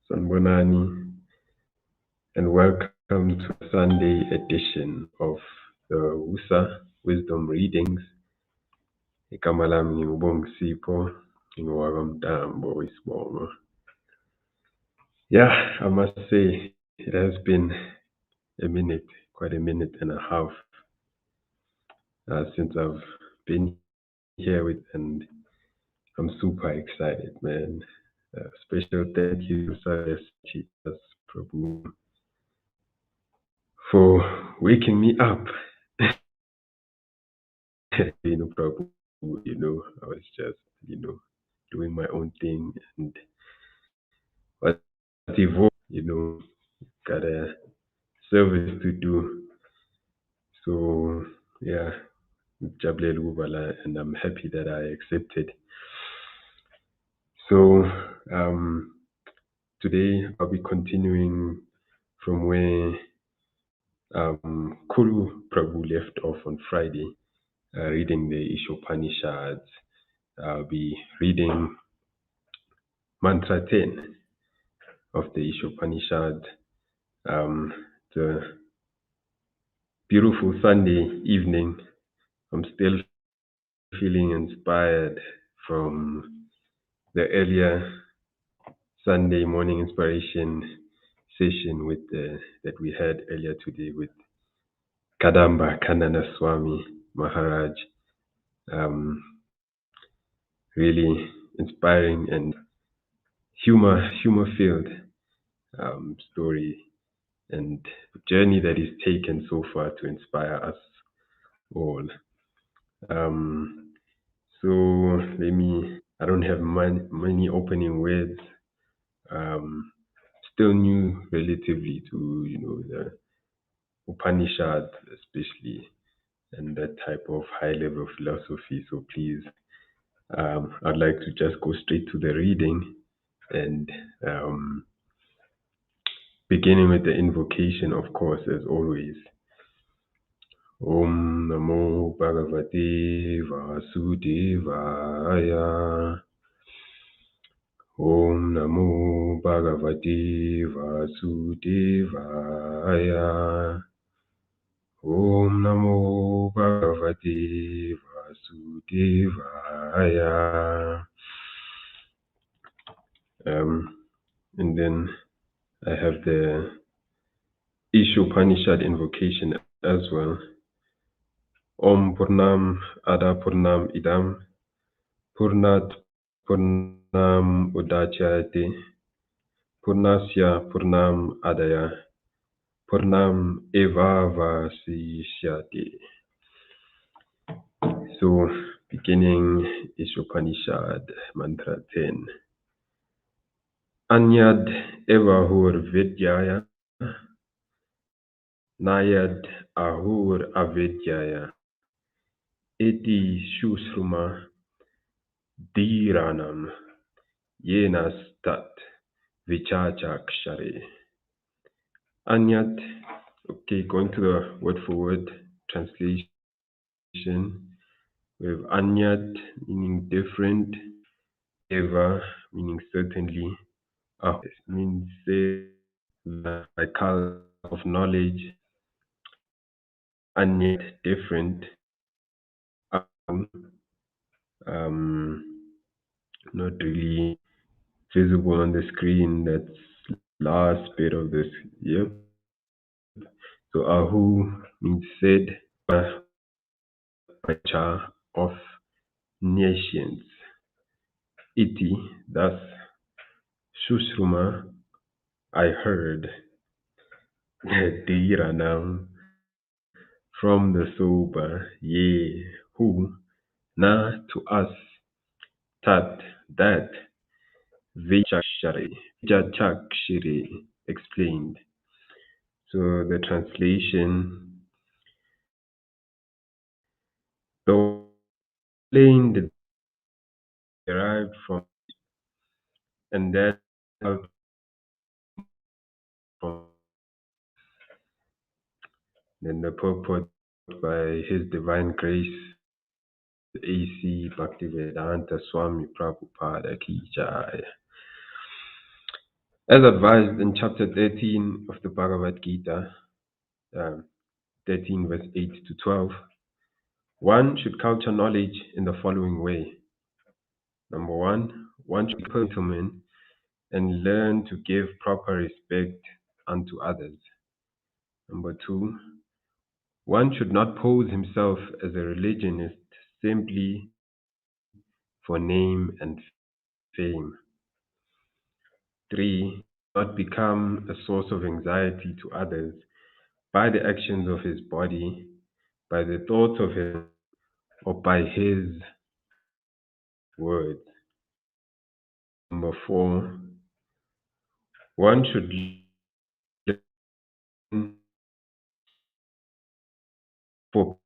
Sanbonani, and welcome to the Sunday edition of the WUSA Wisdom Readings. Igama lami nginguBongisipho, ngingowakwaMtambo Isibongo. Yeah, I must say it has been quite a minute and a half since I've been here and I'm super excited, man. Special thank you to Savyasāci Prabhu for waking me up. Prabhu, I was just, doing my own thing and what evolved, got a service to do. So yeah, Jablel Ubala, and I'm happy that I accepted. So today I'll be continuing from where Kulu Prabhu left off on Friday, reading the Isopanishads. I'll be reading Mantra 10 of the Isopanishad. The beautiful Sunday evening. I'm still feeling inspired from the earlier Sunday morning inspiration session that we had earlier today with Kadamba Kanana Swami Maharaj. Really inspiring and humor-filled story and journey that is taken so far to inspire us all. So I don't have many opening words. Still new relatively to, the Upanishad especially, and that type of high level philosophy. So please, I'd like to just go straight to the reading and beginning with the invocation, of course, as always. Om Namo Bhagavate Vasudevaya. Om Namo Bhagavate Vasudevaya. Om Namo Bhagavate Vasudevaya. And then I have the Isopanishad invocation as well. Om Purnam Ada Purnam Idam Purnat Purnam Udachyate Purnasya Purnam Adaya Purnam Eva Vasishyate. So beginning Isopanishad Mantra 10. Anyad Evahur Vidyaya Nayad Ahur Avidyaya Eti Shusruma Dhiranam Yenastat Vichachakshare. Anyat, okay, going to the word for word translation. We have Anyat meaning different, Eva meaning certainly, means the cycle of knowledge, Anyat different, not really visible on the screen. That's last bit of this. Yep. So Ahu means said, of nations. Iti, thus, Susruma, I heard. Dhiranam, from the sober, ye, who, na, to us, tat, that, Vichakshare, explained. So the translation, the explained derived from, and that from, then the purport by His Divine Grace, A.C. Bhaktivedanta Swami Prabhupada Ki Jai. As advised in chapter 13 of the Bhagavad Gita, 13 verse 8 to 12, one should culture knowledge in the following way. Number one should be a gentleman and learn to give proper respect unto others. Number two, one should not pose himself as a religionist simply for name and fame. Three, not become a source of anxiety to others by the actions of his body, by the thoughts of his, or by his words. Number four, one should learn for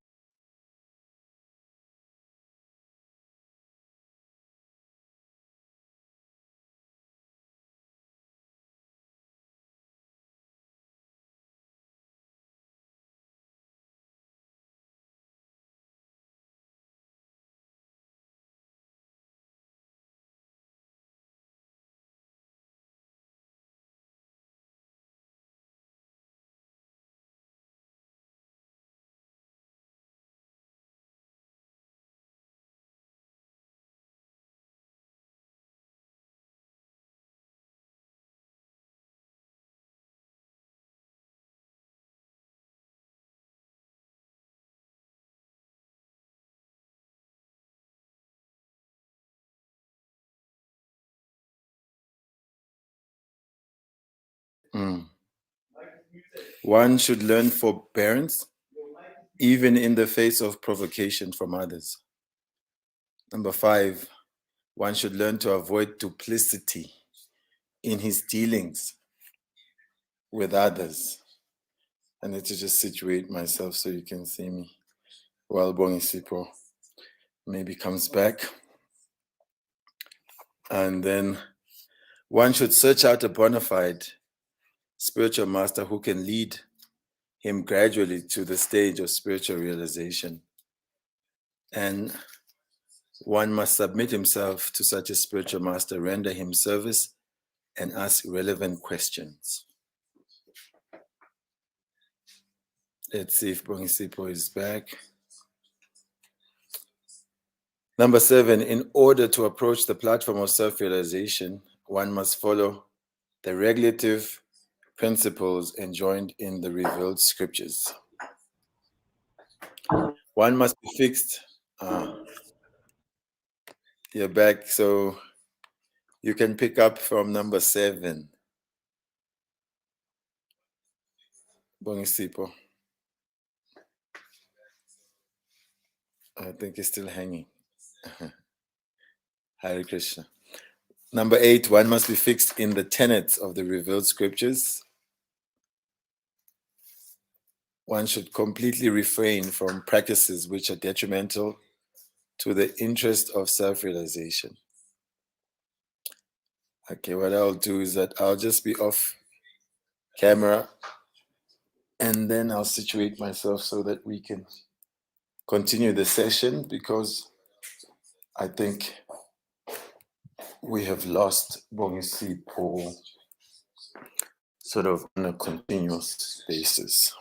One should learn forbearance even in the face of provocation from others. Number 5, one should learn to avoid duplicity in his dealings with others. I need to just situate myself so you can see me while Bongisipho maybe comes back. And then one should search out a bona fide spiritual master who can lead him gradually to the stage of spiritual realization. And one must submit himself to such a spiritual master, render him service, and ask relevant questions. Let's see if Bongisipho is back. Number 7, in order to approach the platform of self-realization, one must follow the regulative principles enjoined in the revealed scriptures. One must be fixed. You're back, so you can pick up from number 7. Bongisipho. I think he's still hanging. Hare Krishna. Number 8, one must be fixed in the tenets of the revealed scriptures. One should completely refrain from practices which are detrimental to the interest of self-realization. Okay, what I'll do is that I'll just be off camera and then I'll situate myself so that we can continue the session, because I think we have lost Bongisipho sort of on a continuous basis.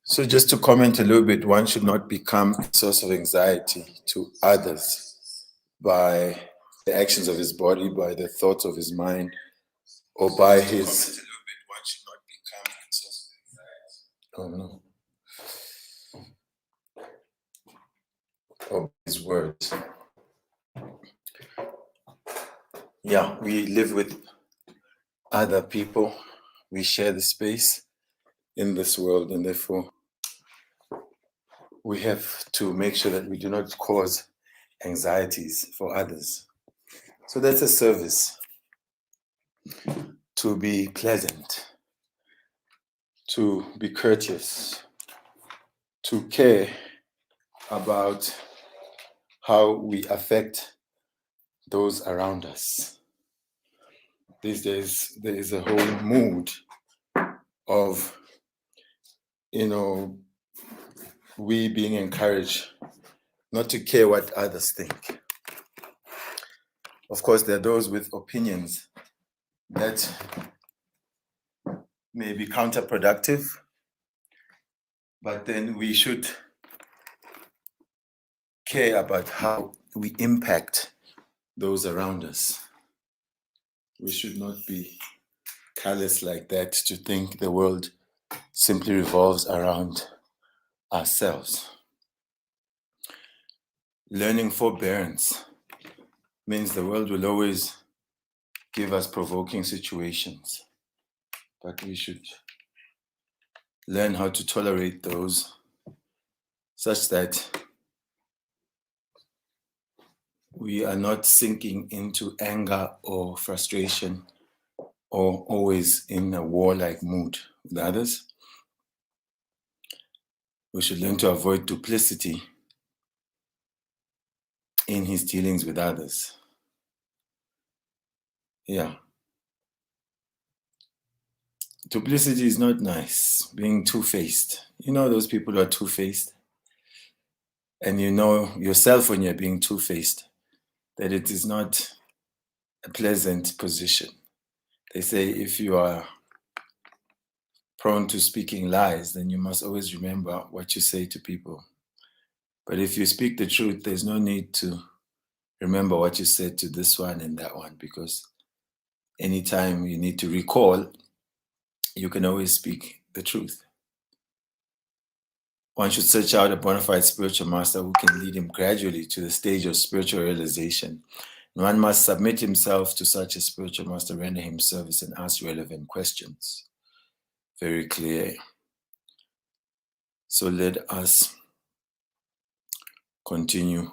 So just to comment a little bit, one should not become a source of anxiety to others by the actions of his body, by the thoughts of his mind, or by his... Oh no. Or his words. Yeah, we live with other people. We share the space in this world, and therefore we have to make sure that we do not cause anxieties for others. So that's a service, to be pleasant, to be courteous, to care about how we affect those around us. These days, there is a whole mood of, we being encouraged not to care what others think. Of course, there are those with opinions that may be counterproductive, but then we should care about how we impact those around us. We should not be callous like that to think the world simply revolves around ourselves. Learning forbearance means the world will always give us provoking situations, but we should learn how to tolerate those such that we are not sinking into anger or frustration or always in a warlike mood with others. We should learn to avoid duplicity in his dealings with others. Yeah. Duplicity is not nice, being two-faced. You know those people who are two-faced? And you know yourself when you're being two-faced, that it is not a pleasant position. They say if you are prone to speaking lies, then you must always remember what you say to people. But if you speak the truth, there's no need to remember what you said to this one and that one, because anytime you need to recall, you can always speak the truth. One should search out a bona fide spiritual master who can lead him gradually to the stage of spiritual realization. And one must submit himself to such a spiritual master, render him service, and ask relevant questions. Very clear. So let us continue.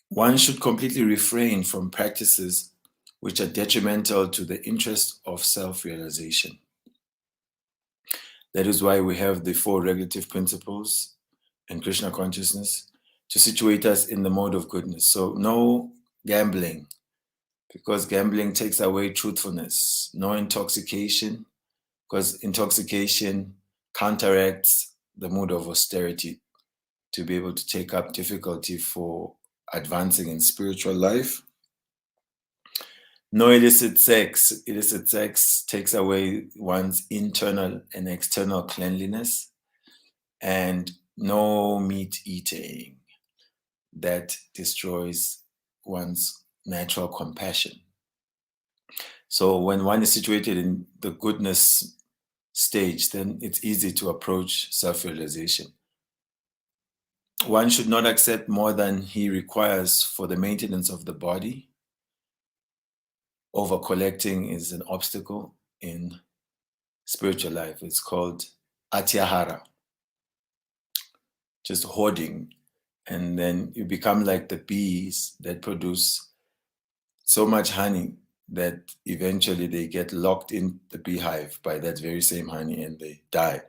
One should completely refrain from practices which are detrimental to the interest of self-realization. That is why we have the 4 regulative principles in Krishna consciousness to situate us in the mode of goodness. So no gambling, because gambling takes away truthfulness. No intoxication, because intoxication counteracts the mood of austerity to be able to take up difficulty for advancing in spiritual life. No illicit sex. Illicit sex takes away one's internal and external cleanliness. And no meat eating. That destroys one's natural compassion. So when one is situated in the goodness stage, then it's easy to approach self-realization. One should not accept more than he requires for the maintenance of the body. Over-collecting is an obstacle in spiritual life. It's called atyahara, just hoarding. And then you become like the bees that produce so much honey that eventually they get locked in the beehive by that very same honey and they die.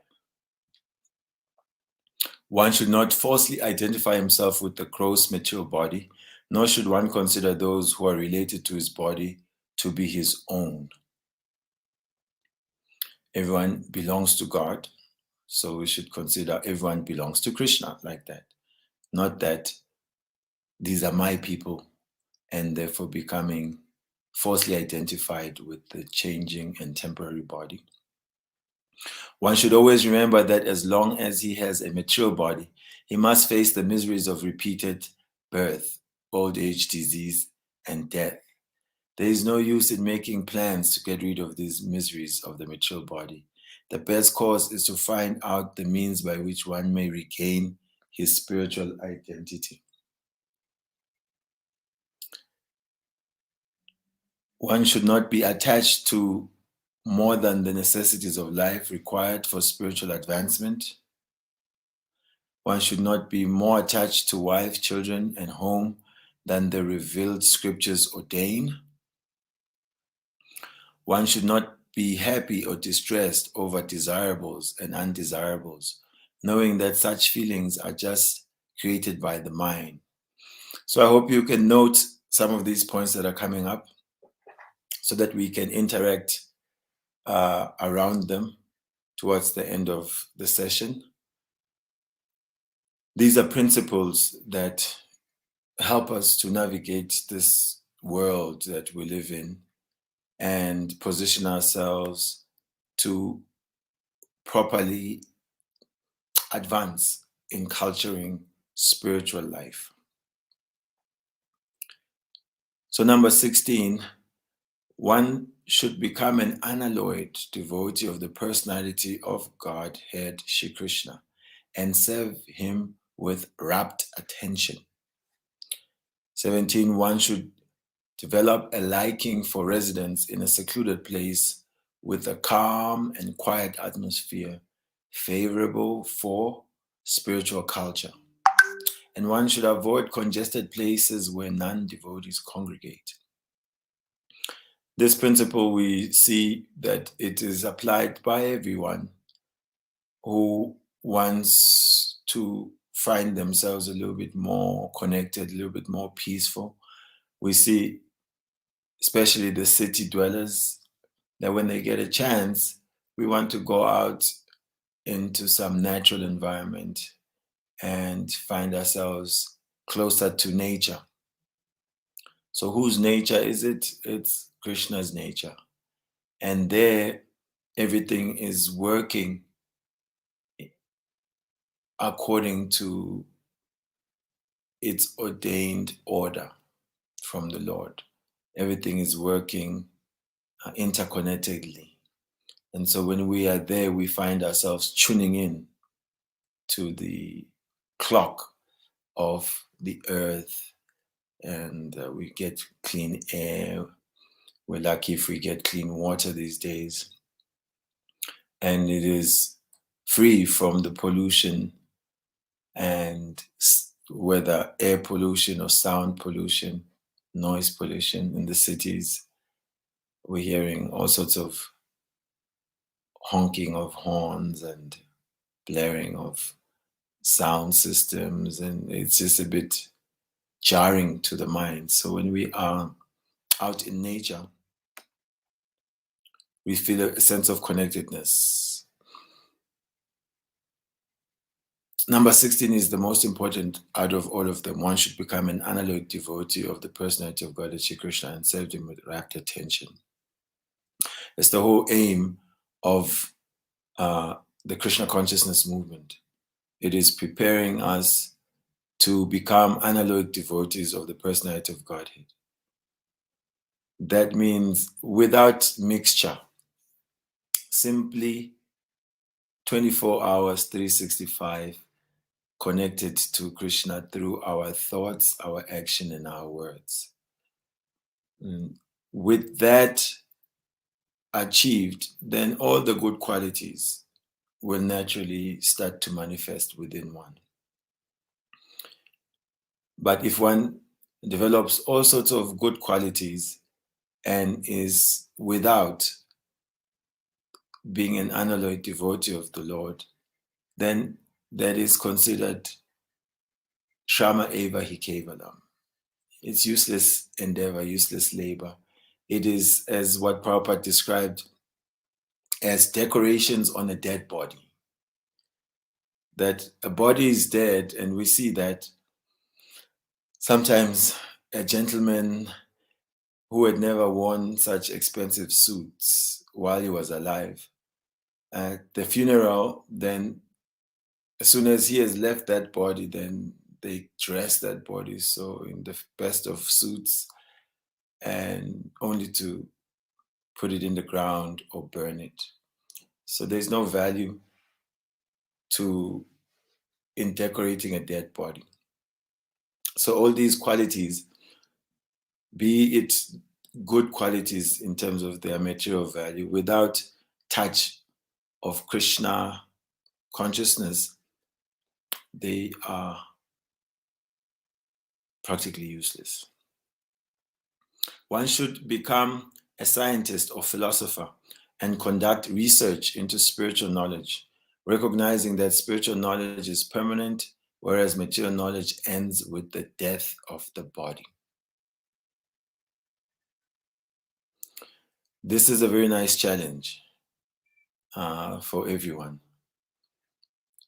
One should not falsely identify himself with the gross material body, nor should one consider those who are related to his body to be his own. Everyone belongs to God, so we should consider everyone belongs to Krishna like that. Not that these are my people and therefore becoming falsely identified with the changing and temporary body. One should always remember that as long as he has a mature body, he must face the miseries of repeated birth, old age, disease, and death. There is no use in making plans to get rid of these miseries of the mature body. The best course is to find out the means by which one may regain his spiritual identity. One should not be attached to more than the necessities of life required for spiritual advancement. One should not be more attached to wife, children, and home than the revealed scriptures ordain. One should not be happy or distressed over desirables and undesirables, knowing that such feelings are just created by the mind. So I hope you can note some of these points that are coming up so that we can interact around them towards the end of the session. These are principles that help us to navigate this world that we live in and position ourselves to properly advance in culturing spiritual life. So number 16, one should become an unalloyed devotee of the personality of Godhead Shri Krishna and serve him with rapt attention. 17, one should develop a liking for residence in a secluded place with a calm and quiet atmosphere favorable for spiritual culture. And one should avoid congested places where non-devotees congregate. This principle, we see that it is applied by everyone who wants to find themselves a little bit more connected, a little bit more peaceful. We see, especially the city dwellers, that when they get a chance, we want to go out into some natural environment and find ourselves closer to nature. So whose nature is it? It's Krishna's nature. And there, everything is working according to its ordained order from the Lord. Everything is working interconnectedly. And so when we are there, we find ourselves tuning in to the clock of the earth, and we get clean air. We're lucky if we get clean water these days. And it is free from the pollution, and whether air pollution or sound pollution, noise pollution in the cities. We're hearing all sorts of honking of horns and blaring of sound systems, and it's just a bit jarring to the mind. So when we are out in nature, we feel a sense of connectedness. Number 16 is the most important out of all of them. One should become an unalloyed devotee of the personality of God, Shri Krishna, and serve him with rapt attention. It's the whole aim of the Krishna consciousness movement. It is preparing us to become unalloyed devotees of the personality of Godhead. That means without mixture, simply 24 hours, 365, connected to Krishna through our thoughts, our action, and our words. With that achieved, then all the good qualities will naturally start to manifest within one. But if one develops all sorts of good qualities and is without being an unalloyed devotee of the Lord, then that is considered Shrama Eva Hi Kevalam. It's useless endeavor, useless labor. It is, as what Prabhupada described, as decorations on a dead body. That a body is dead, and we see that sometimes a gentleman who had never worn such expensive suits while he was alive, at the funeral, then as soon as he has left that body, then they dress that body so in the best of suits, and only to put it in the ground or burn it. So there's no value in decorating a dead body. So all these qualities, be it good qualities in terms of their material value, without touch of Krishna consciousness, they are practically useless. One should become a scientist or philosopher and conduct research into spiritual knowledge, recognizing that spiritual knowledge is permanent, whereas material knowledge ends with the death of the body. This is a very nice challenge for everyone,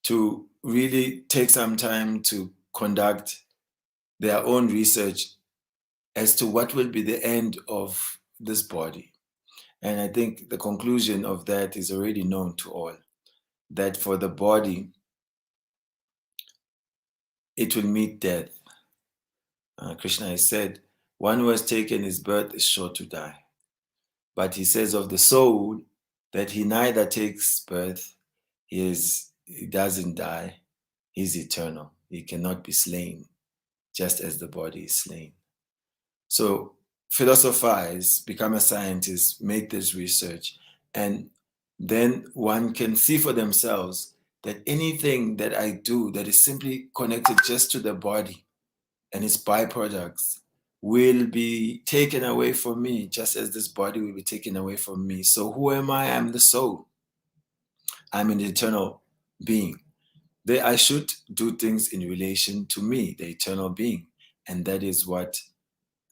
to really take some time to conduct their own research as to what will be the end of this body. And I think the conclusion of that is already known to all, that for the body, it will meet death. Krishna has said, one who has taken his birth is sure to die. But he says of the soul that he neither takes birth, he doesn't die, he's eternal. He cannot be slain, just as the body is slain. So philosophize, become a scientist, make this research, and then one can see for themselves that anything that I do that is simply connected just to the body and its byproducts will be taken away from me, just as this body will be taken away from me. So who am I? I'm the soul. I'm an eternal being. I should do things in relation to me, the eternal being. And that is what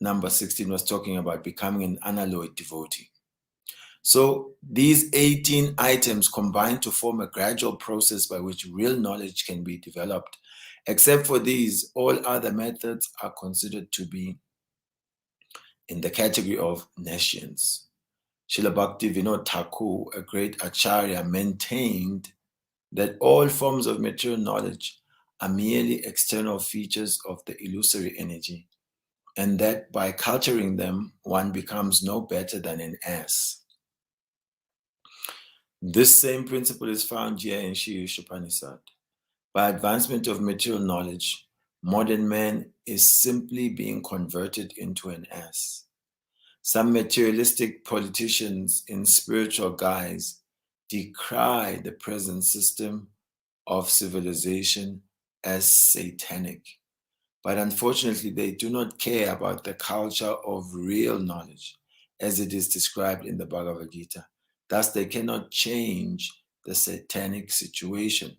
number 16 was talking about, becoming an unalloyed devotee. So these 18 items combine to form a gradual process by which real knowledge can be developed. Except for these, all other methods are considered to be in the category of nescience. Srila Bhaktivinoda Thakur, a great acharya, maintained that all forms of material knowledge are merely external features of the illusory energy, and that by culturing them, one becomes no better than an ass. This same principle is found here in Isopanisad. By advancement of material knowledge, modern man is simply being converted into an ass. Some materialistic politicians in spiritual guise decry the present system of civilization as satanic. But unfortunately, they do not care about the culture of real knowledge as it is described in the Bhagavad Gita. Thus, they cannot change the satanic situation.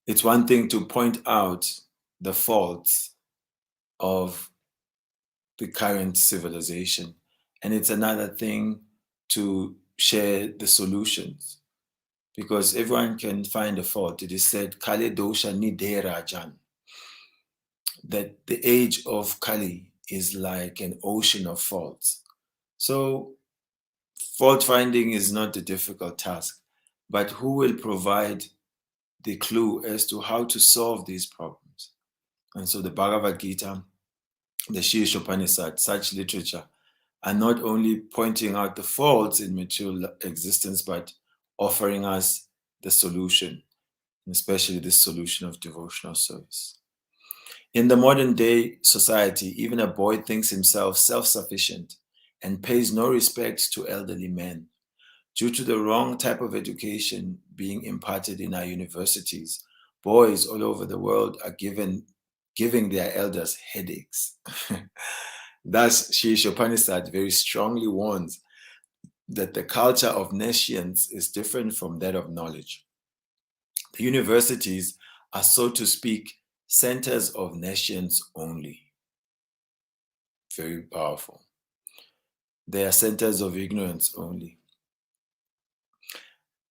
It's one thing to point out the faults of the current civilization, and it's another thing to share the solutions, because everyone can find a fault. It is said, Kale dosha nidhe rajan, that the age of Kali is like an ocean of faults. So fault finding is not a difficult task, but who will provide the clue as to how to solve these problems? And so the Bhagavad Gita, the Isopanisad, such literature are not only pointing out the faults in material existence, but offering us the solution, and especially the solution of devotional service. In the modern day society, even a boy thinks himself self-sufficient and pays no respect to elderly men. Due to the wrong type of education being imparted in our universities, boys all over the world are giving their elders headaches. Thus, Sri Isopanisad very strongly warns that the culture of nescience is different from that of knowledge. The universities are, so to speak, centers of nescience only. Very powerful. They are centers of ignorance only.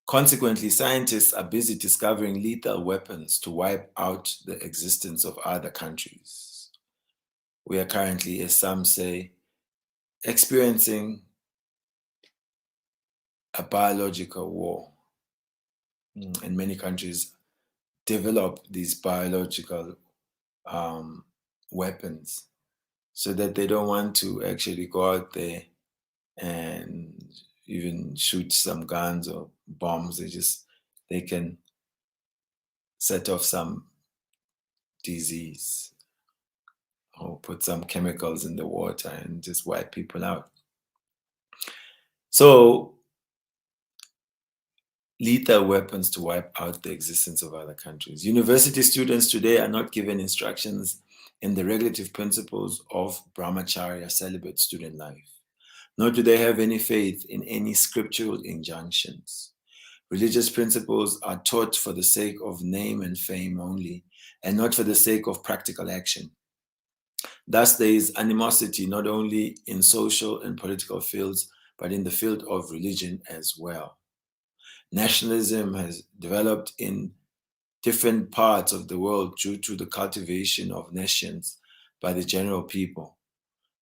Consequently, scientists are busy discovering lethal weapons to wipe out the existence of other countries. We are currently, as some say, experiencing a biological war. And many countries develop these biological weapons so that they don't want to actually go out there and even shoot some guns or bombs. They can set off some disease or put some chemicals in the water and just wipe people out. So lethal weapons to wipe out the existence of other countries. University students today are not given instructions in the regulative principles of brahmacharya, celibate student life, nor do they have any faith in any scriptural injunctions. Religious principles are taught for the sake of name and fame only, and not for the sake of practical action. Thus, there is animosity not only in social and political fields, but in the field of religion as well. Nationalism has developed in different parts of the world due to the cultivation of nations by the general people.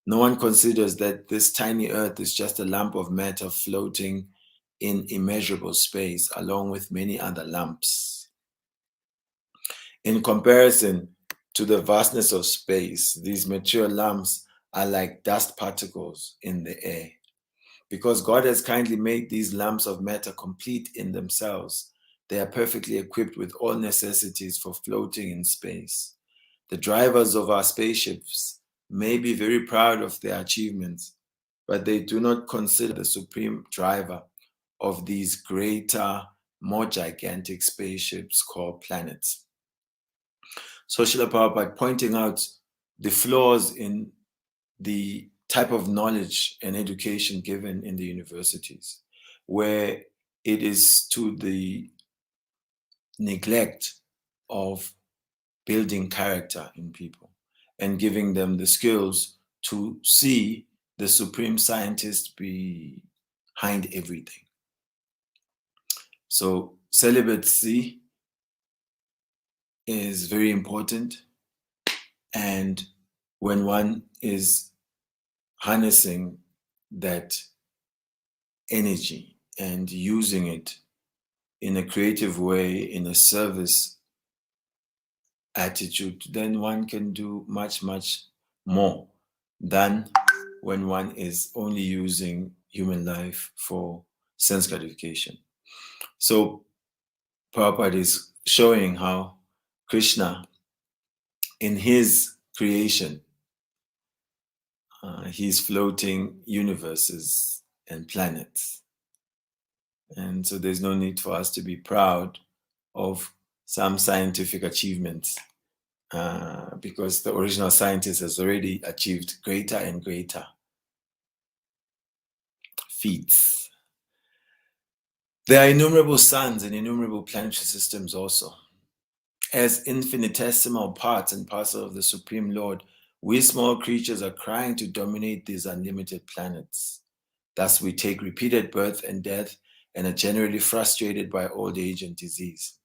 No one considers that this tiny earth is just a lump of matter floating in immeasurable space, along with many other lumps. In comparison to the vastness of space, these mature lumps are like dust particles in the air. Because God has kindly made these lumps of matter complete in themselves, they are perfectly equipped with all necessities for floating in space. The drivers of our spaceships may be very proud of their achievements, but they do not consider the supreme driver of these greater, more gigantic spaceships called planets. So Srila Prabhupada pointing out the flaws in the type of knowledge and education given in the universities, where it is to the neglect of building character in people and giving them the skills to see the supreme scientist behind everything. So celibacy is very important, and when one is harnessing that energy and using it in a creative way, in a service attitude, then one can do much, much more than when one is only using human life for sense gratification. So Prabhupada is showing how Krishna, in his creation, he's floating universes and planets. And so there's no need for us to be proud of some scientific achievements because the original scientist has already achieved greater and greater feats. There are innumerable suns and innumerable planetary systems also. As infinitesimal parts and parcels of the Supreme Lord, we small creatures are crying to dominate these unlimited planets. Thus we take repeated birth and death and are generally frustrated by old age and disease.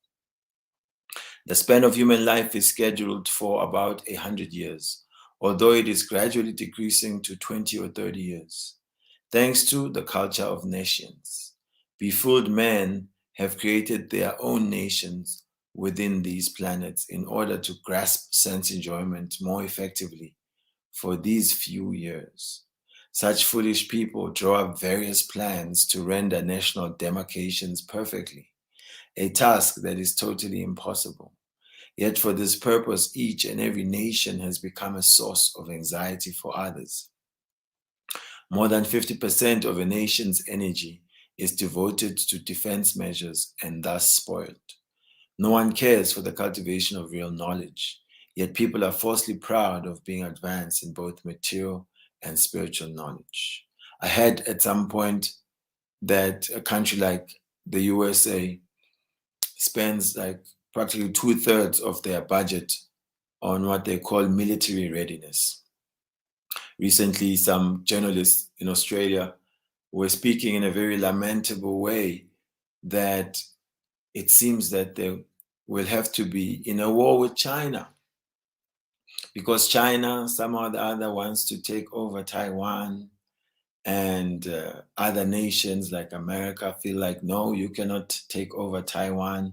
The span of human life is scheduled for about 100 years, although it is gradually decreasing to 20 or 30 years. Thanks to the culture of nations, befooled men have created their own nations within these planets in order to grasp sense enjoyment more effectively for these few years. Such foolish people draw up various plans to render national demarcations perfectly, a task that is totally impossible. Yet for this purpose, each and every nation has become a source of anxiety for others. More than 50% of a nation's energy is devoted to defense measures and thus spoiled. No one cares for the cultivation of real knowledge, yet people are falsely proud of being advanced in both material and spiritual knowledge. I heard at some point that a country like the USA spends like practically 2/3 of their budget on what they call military readiness. Recently, some journalists in Australia were speaking in a very lamentable way that it seems that they will have to be in a war with China because China somehow or the other wants to take over Taiwan, and other nations like America feel like, no, you cannot take over Taiwan.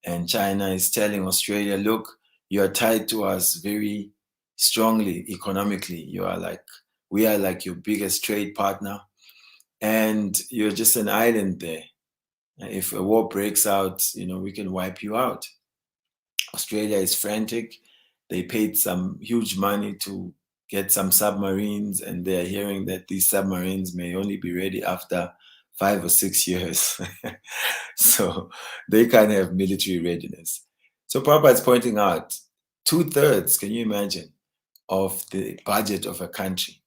And China is telling Australia, look, you are tied to us very strongly economically. We are like your biggest trade partner, and you're just an island there. If a war breaks out, we can wipe you out. Australia is frantic. They paid some huge money to get some submarines, and they're hearing that these submarines may only be ready after 5 or 6 years. So they can't have military readiness. So Prabhupada is pointing out 2/3, can you imagine, of the budget of a country.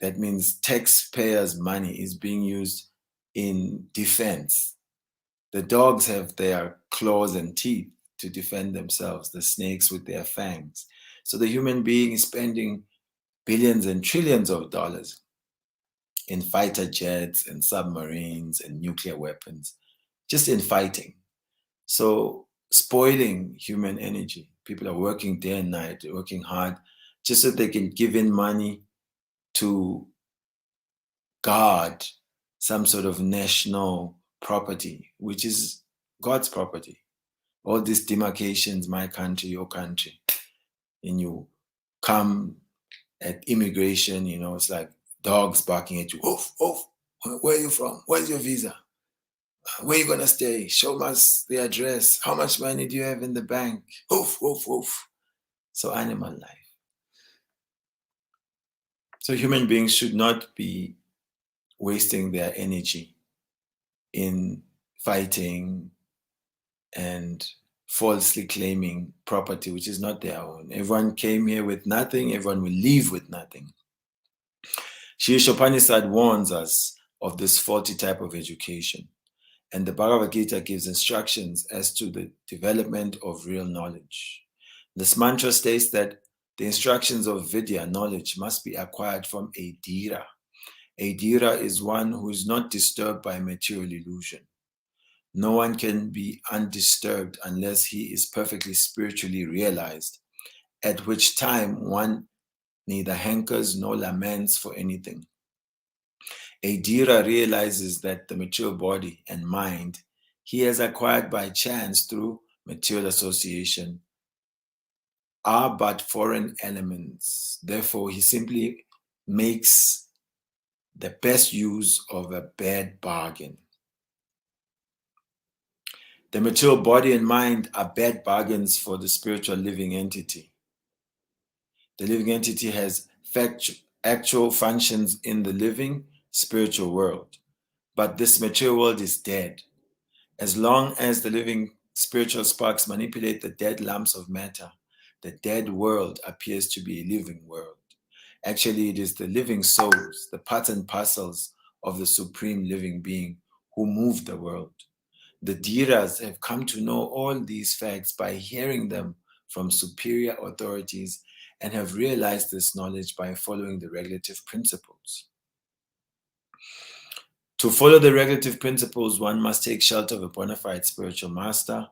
That means taxpayers' money is being used in defense. The dogs have their claws and teeth to defend themselves, the snakes with their fangs. So the human being is spending billions and trillions of dollars in fighter jets and submarines and nuclear weapons, just in fighting. So spoiling human energy. People are working day and night, working hard, just so they can give in money to guard some sort of national property, which is God's property. All these demarcations, my country, your country, and you come at immigration, it's like dogs barking at you. Oof, oof. Where are you from? Where's your visa? Where are you going to stay? Show us the address. How much money do you have in the bank? Oof, oof, oof. So animal life. So human beings should not be wasting their energy in fighting and falsely claiming property which is not their own. Everyone came here with nothing. Everyone will leave with nothing. Isopanisad warns us of this faulty type of education, and the Bhagavad Gita gives instructions as to the development of real knowledge. This mantra states that the instructions of Vidya, knowledge, must be acquired from a dhira. A dhira is one who is not disturbed by material illusion. No one can be undisturbed unless he is perfectly spiritually realized, at which time one neither hankers nor laments for anything. A dhira realizes that the material body and mind he has acquired by chance through material association are but foreign elements. Therefore, he simply makes the best use of a bad bargain. The material body and mind are bad bargains for the spiritual living entity. The living entity has actual functions in the living spiritual world, but this material world is dead. As long as the living spiritual sparks manipulate the dead lumps of matter, the dead world appears to be a living world. Actually, it is the living souls, the parts and parcels of the supreme living being who move the world. The dhiras have come to know all these facts by hearing them from superior authorities and have realized this knowledge by following the regulative principles. To follow the regulative principles, one must take shelter of a bona fide spiritual master.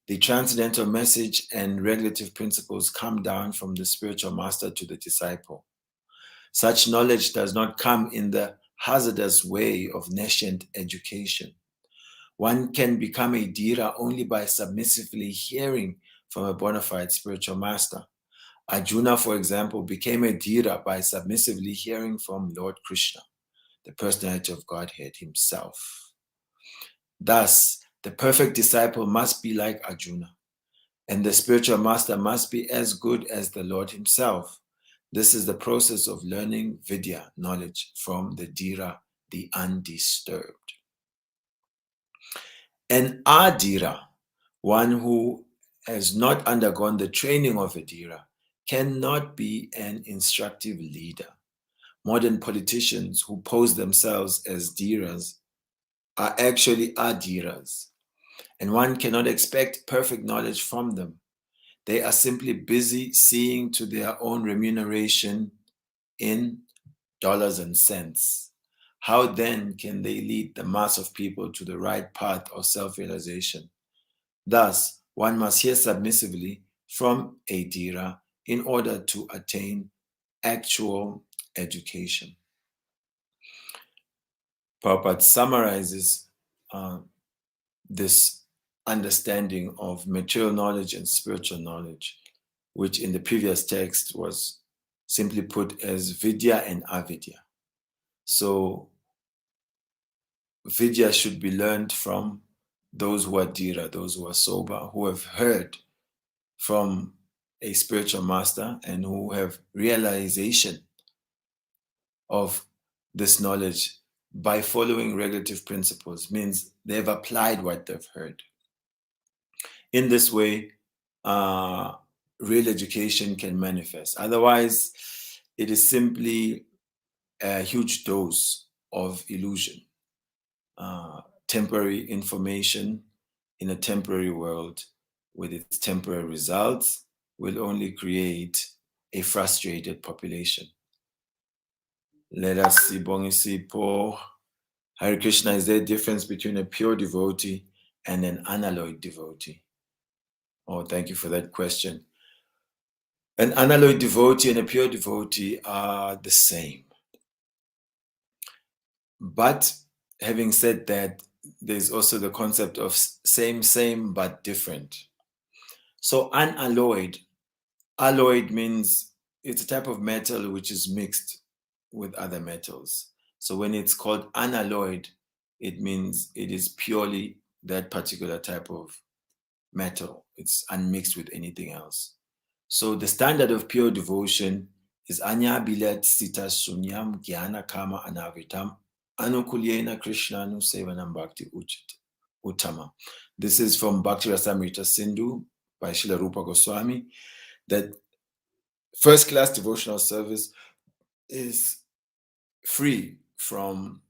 The transcendental message and regulative principles come down from the spiritual master to the disciple. Such knowledge does not come in the hazardous way of nascent education. One can become a dhira only by submissively hearing from a bona fide spiritual master. Arjuna, for example, became a dhira by submissively hearing from Lord Krishna, the personality of Godhead himself. Thus, the perfect disciple must be like Arjuna, and the spiritual master must be as good as the Lord himself. This is the process of learning Vidya, knowledge, from the dhira, the undisturbed. An adhira, one who has not undergone the training of a dhira, cannot be an instructive leader. Modern politicians who pose themselves as dhiras are actually adhiras, and one cannot expect perfect knowledge from them. They are simply busy seeing to their own remuneration in dollars and cents. How then can they lead the mass of people to the right path of self-realization? Thus, one must hear submissively from a dhira in order to attain actual education. Prabhupada summarizes this understanding of material knowledge and spiritual knowledge, which in the previous text was simply put as vidya and avidya. So vidya should be learned from those who are dhira, those who are sober, who have heard from a spiritual master and who have realization of this knowledge by following regulative principles, means they've applied what they've heard. In this way, real education can manifest. Otherwise, it is simply a huge dose of illusion, temporary information in a temporary world with its temporary results will only create a frustrated population. Let us see Bongisipho. Hare Krishna, is there a difference between a pure devotee and an unalloyed devotee? Oh, thank you for that question. An unalloyed devotee and a pure devotee are the same. But having said that, there's also the concept of same, but different. So unalloyed, alloyed means it's a type of metal which is mixed with other metals. So when it's called unalloyed, it means it is purely that particular type of metal. It's unmixed with anything else. So the standard of pure devotion is Anya Bilet Sita Sunyam Gyana Kama Anavitam Anukulyena Krishnanu Sevanam Bhakti Uttama. This is from Bhakti Rasamrita Sindhu by Srila Rupa Goswami, that first class devotional service is free from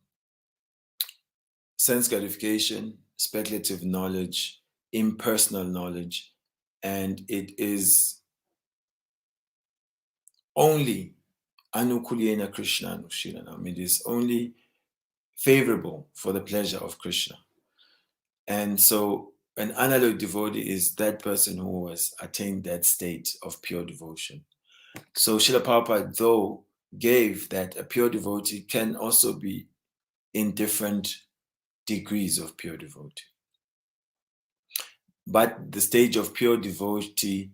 sense gratification, speculative knowledge, impersonal knowledge, and it is only Anukulyena Krishnanu Shiranam. It is only favorable for the pleasure of Krishna. And so an unalloyed devotee is that person who has attained that state of pure devotion. So Srila Prabhupada, though, gave that a pure devotee can also be in different degrees of pure devotee. But the stage of pure devotee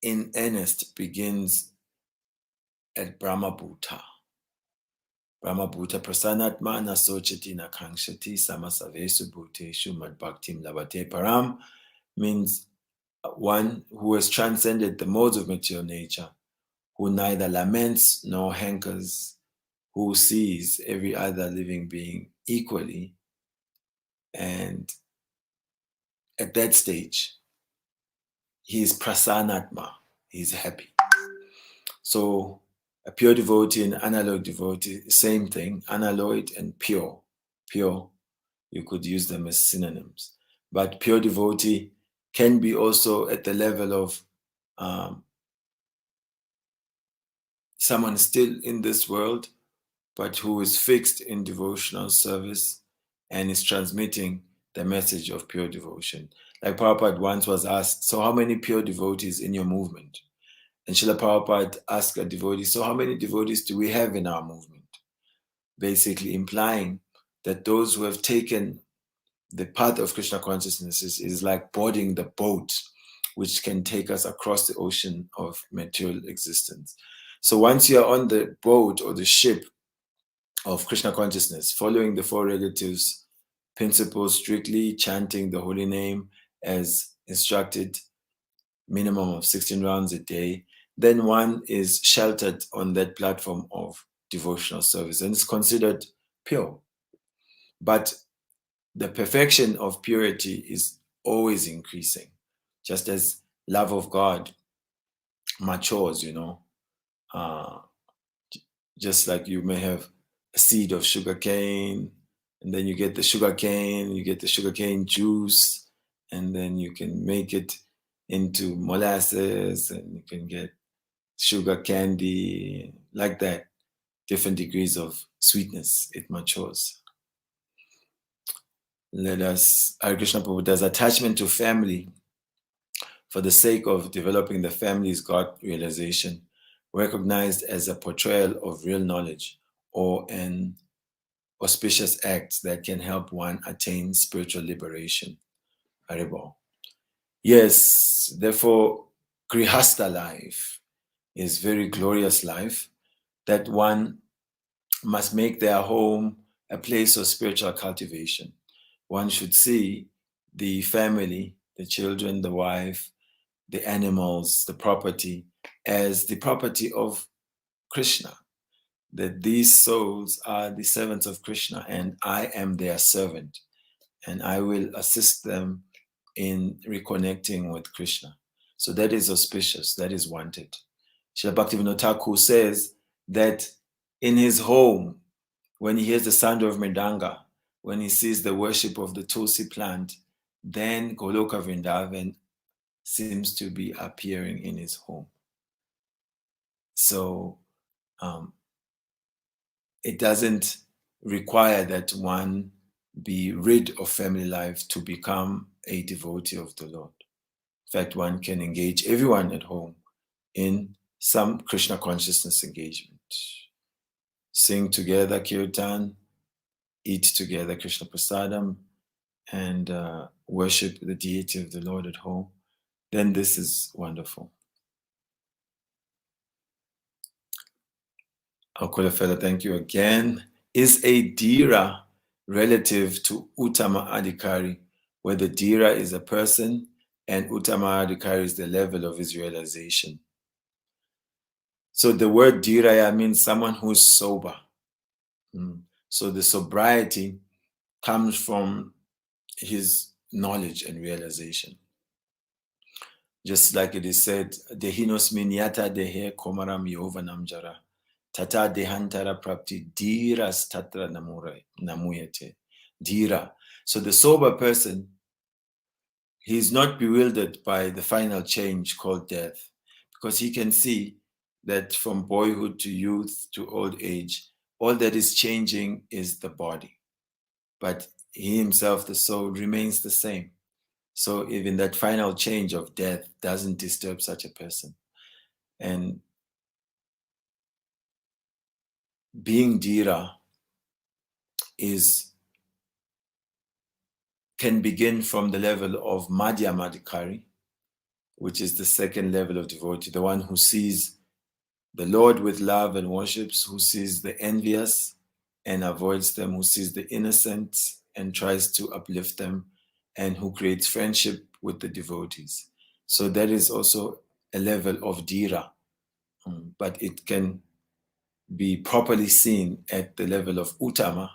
in earnest begins at Brahma Bhuta. Brahma Bhuta prasanatma na sochati na kangshati samasavesu bhuteshu madbhaktim labate param means one who has transcended the modes of material nature, who neither laments nor hankers, who sees every other living being equally. And at that stage, he is prasanatma, he's happy. So a pure devotee and unalloyed devotee, same thing, unalloyed and pure. Pure, you could use them as synonyms. But pure devotee can be also at the level of someone still in this world, but who is fixed in devotional service and is transmitting the message of pure devotion. Like Prabhupada once was asked, so how many pure devotees in your movement? And Srila Prabhupada asked a devotee, so how many devotees do we have in our movement? Basically implying that those who have taken the path of Krishna consciousness is like boarding the boat, which can take us across the ocean of material existence. So once you're on the boat or the ship of Krishna consciousness, following the four relatives principles, strictly chanting the holy name as instructed, minimum of 16 rounds a day, then one is sheltered on that platform of devotional service and is considered pure. But the perfection of purity is always increasing, just as love of God matures, just like you may have a seed of sugarcane, and then you get the sugarcane, you get the sugarcane juice, and then you can make it into molasses, and you can get sugar candy, like that, different degrees of sweetness, it matures. Let us, Hare Krishna Prabhupada's attachment to family for the sake of developing the family's God realization, recognized as a portrayal of real knowledge or an auspicious act that can help one attain spiritual liberation. Haribol. Yes, therefore, Grihastha life is very glorious life that one must make their home a place of spiritual cultivation. One should see the family, the children, the wife, the animals, the property, as the property of Krishna. That these souls are the servants of Krishna and I am their servant. And I will assist them in reconnecting with Krishna. So that is auspicious, that is wanted. Srila Bhaktivinoda Thakur says that in his home, when he hears the sound of Mridanga, when he sees the worship of the Tulsi plant, then Goloka Vrindavan seems to be appearing in his home. So it doesn't require that one be rid of family life to become a devotee of the Lord. In fact, one can engage everyone at home in some Krishna consciousness engagement. Sing together kirtan, eat together Krishna prasadam, and worship the deity of the Lord at home. Then this is wonderful. Akulafela, thank you again. Is a Dhira relative to Uttama Adhikari, where the Dhira is a person and Uttama Adhikari is the level of his realization? So the word Dhiraya means someone who's sober. So the sobriety comes from his knowledge and realization. Just like it is said, Dehinos minyata dehe komaram Yehova namjara. Tata dehantara prapti dhiras tatra namuyate. Dhira. So the sober person, he's not bewildered by the final change called death, because he can see that from boyhood to youth to old age, all that is changing is the body. But he himself, the soul, remains the same. So even that final change of death doesn't disturb such a person. And being Dhira can begin from the level of Madhyamadikari, which is the second level of devotee, the one who sees the Lord with love and worships, who sees the envious and avoids them, who sees the innocent and tries to uplift them, and who creates friendship with the devotees. So that is also a level of Dhira, but it can be properly seen at the level of Uttama,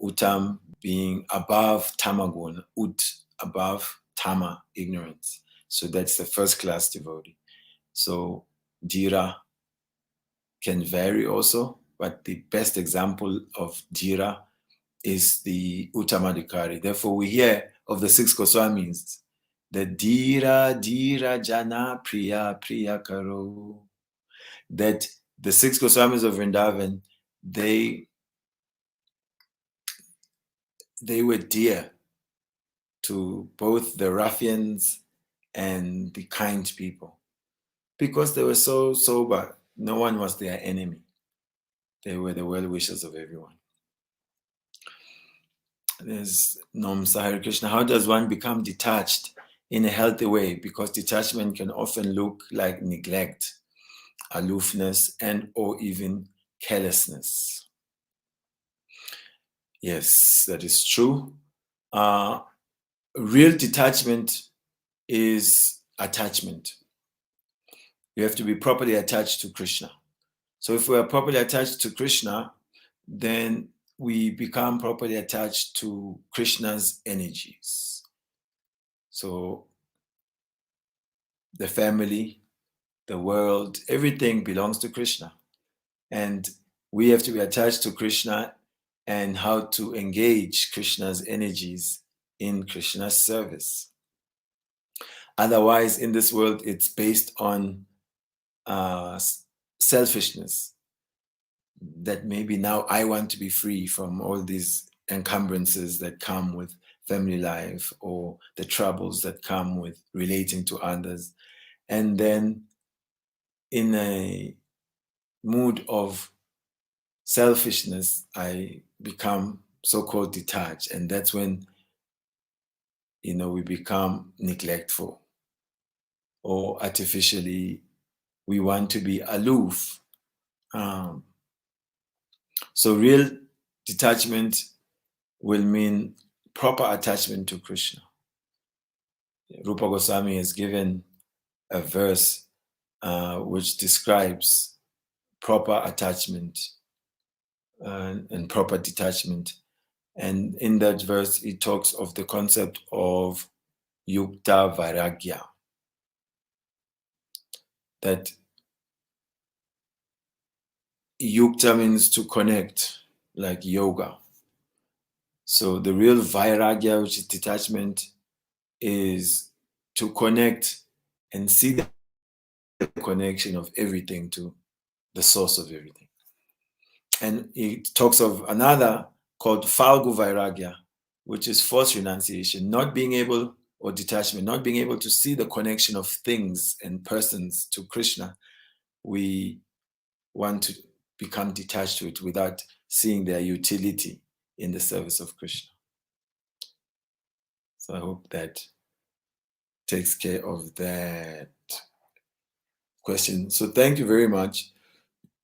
Uttam being above Tamagun, Ut above Tama, ignorance. So that's the first class devotee. So Dhira can vary also, but the best example of Dhira is the Uttamadikari. Therefore, we hear of the 6 Goswamis, the Dhira, Dhira Jana Priya, Priya Karo, that the 6 Goswamis of Vrindavan, they were dear to both the ruffians and the kind people, because they were so sober. No one was their enemy. They were the well-wishers of everyone. There's Nom Sahari Krishna. How does one become detached in a healthy way? Because detachment can often look like neglect, aloofness, and or even carelessness. Yes, that is true. Real detachment is attachment. You have to be properly attached to Krishna. So if we are properly attached to Krishna, then we become properly attached to Krishna's energies. So the family, the world, everything belongs to Krishna. And we have to be attached to Krishna and how to engage Krishna's energies in Krishna's service. Otherwise, in this world, it's based on selfishness, that maybe now I want to be free from all these encumbrances that come with family life or the troubles that come with relating to others. And then in a mood of selfishness, I become so-called detached. And that's when, we become neglectful, or artificially, we want to be aloof. So real detachment will mean proper attachment to Krishna. Rupa Goswami has given a verse which describes proper attachment and proper detachment. And in that verse, he talks of the concept of Yukta Vairagya. That Yukta means to connect, like yoga. So the real Vairagya, which is detachment, is to connect and see the connection of everything to the source of everything. And he talks of another called Falgu Vairagya, which is false renunciation, not being able or detachment, not being able to see the connection of things and persons to Krishna, we want to become detached to it without seeing their utility in the service of Krishna. So I hope that takes care of that question. So thank you very much.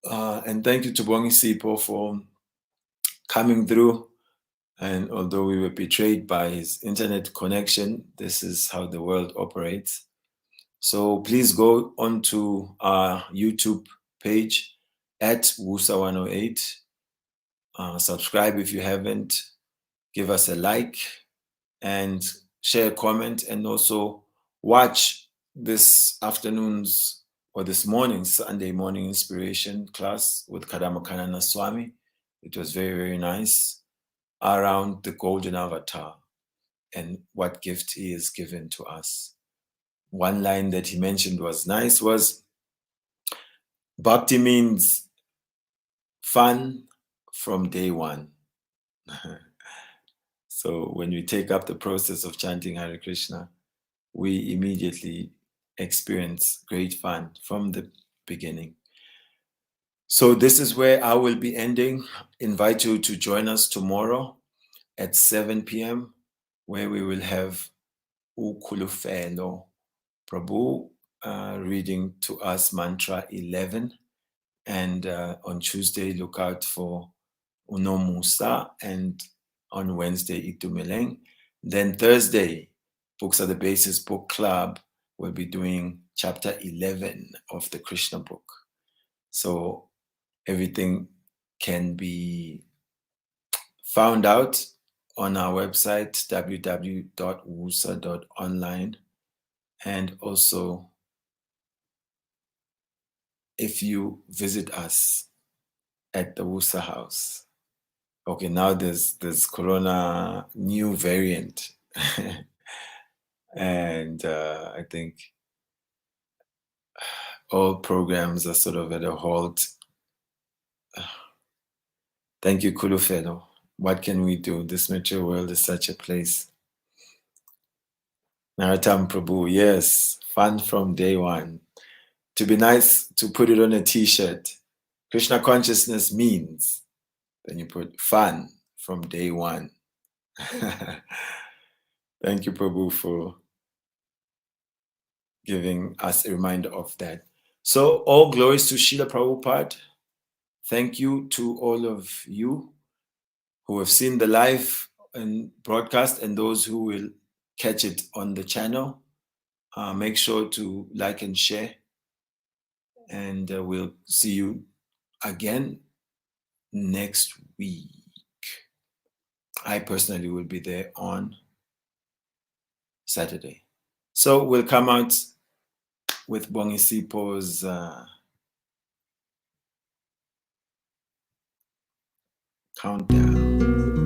And thank you to Bongisipho for coming through. And although we were betrayed by his internet connection, this is how the world operates. So please go onto our YouTube page at WUSA108. Subscribe if you haven't. Give us a like and share a comment, and also watch this afternoon's or this morning's Sunday morning inspiration class with Kadamakanana Swami. It was very, very nice, around the golden avatar and what gift he has given to us. One line that he mentioned was nice, was Bhakti means fun from day one. So when we take up the process of chanting Hare Krishna, we immediately experience great fun from the beginning. So this is where I will be ending. Invite you to join us tomorrow at 7 p.m. where we will have Ukulufelo Prabhu reading to us mantra 11. And on Tuesday, look out for Unomusa, and on Wednesday, Itumeleng. Then Thursday, Books Are the Basis Book Club will be doing chapter 11 of the Krishna book. So everything can be found out on our website, www.wusa.online. And also, if you visit us at the Wusa House. Okay, now there's Corona new variant. And I think all programs are sort of at a halt. Thank you, Kulufelo. What can we do? This material world is such a place. Naratam Prabhu, yes, fun from day one. To be nice, to put it on a t-shirt. Krishna consciousness means, then you put fun from day one. Thank you, Prabhu, for giving us a reminder of that. So all glories to Srila Prabhupada. Thank you to all of you who have seen the live and broadcast, and those who will catch it on the channel. Make sure to like and share, and we'll see you again next week. I personally will be there on Saturday. So we'll come out with Bongisipho's countdown.